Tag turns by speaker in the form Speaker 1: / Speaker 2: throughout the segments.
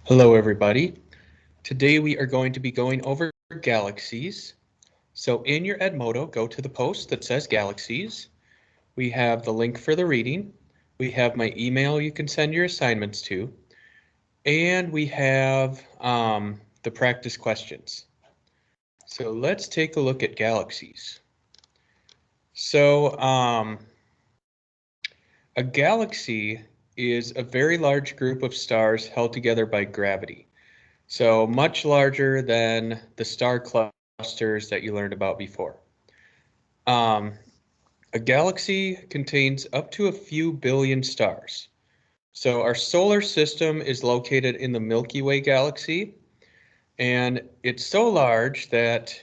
Speaker 1: Hello everybody. Today we are going to be going over galaxies. So in your Edmodo, go to the post that says Galaxies. We have the link for the reading. We have my email you can send your assignments to. And we have the practice questions. So let's take a look at galaxies. So a galaxy is a very large group of stars held together by gravity. So much larger than the star clusters that you learned about before. A galaxy contains up to a few billion stars. So our solar system is located in the Milky Way galaxy, and it's so large that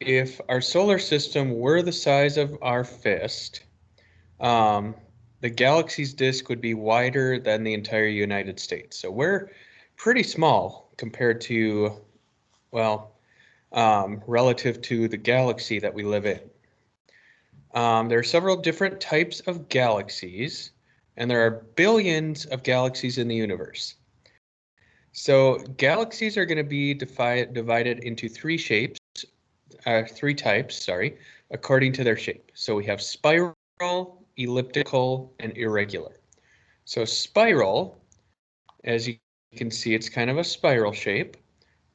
Speaker 1: if our solar system were the size of our fist, the galaxy's disk would be wider than the entire United States. So we're pretty small compared to, well, relative to the galaxy that we live in. There are several different types of galaxies, and there are billions of galaxies in the universe. So galaxies are going to be divided into three types, according to their shape. So we have spiral, elliptical, and irregular. So spiral, as you can see, it's kind of a spiral shape,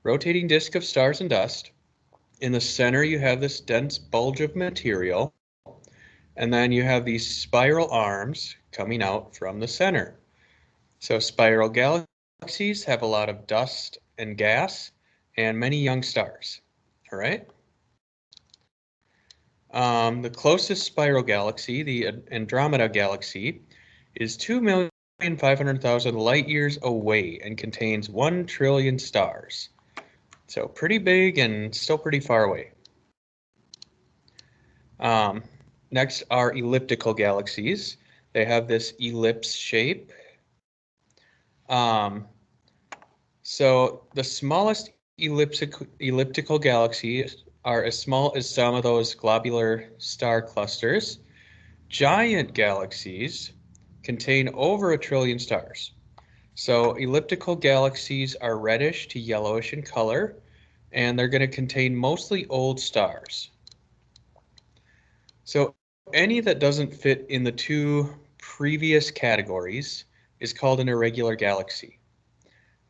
Speaker 1: rotating disk of stars and dust. In the center, you have this dense bulge of material, and then you have these spiral arms coming out from the center. So spiral galaxies have a lot of dust and gas and many young stars. All right. The closest spiral galaxy, the Andromeda Galaxy, is 2,500,000 light years away and contains 1 trillion stars. So pretty big and still pretty far away. Next are elliptical galaxies. They have this ellipse shape. So the smallest elliptical galaxies are as small as some of those globular star clusters. Giant galaxies contain over 1 trillion stars. So elliptical galaxies are reddish to yellowish in color, and they're going to contain mostly old stars. So any that doesn't fit in the two previous categories is called an irregular galaxy.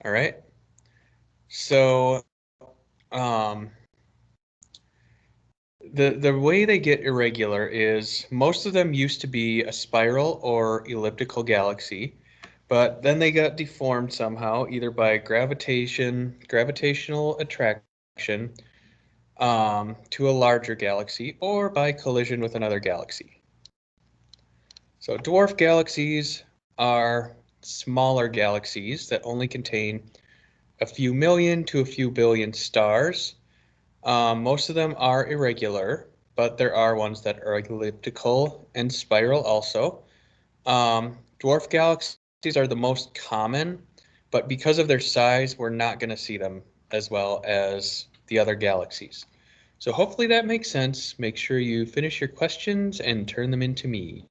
Speaker 1: All right. So the way they get irregular is most of them used to be a spiral or elliptical galaxy, but then they got deformed somehow, either by gravitational attraction to a larger galaxy, or by collision with another galaxy. So dwarf galaxies are smaller galaxies that only contain a few million to a few billion stars. Most of them are irregular, but there are ones that are elliptical and spiral also. Dwarf galaxies are the most common, but because of their size, we're not going to see them as well as the other galaxies. So hopefully that makes sense. Make sure you finish your questions and turn them into me.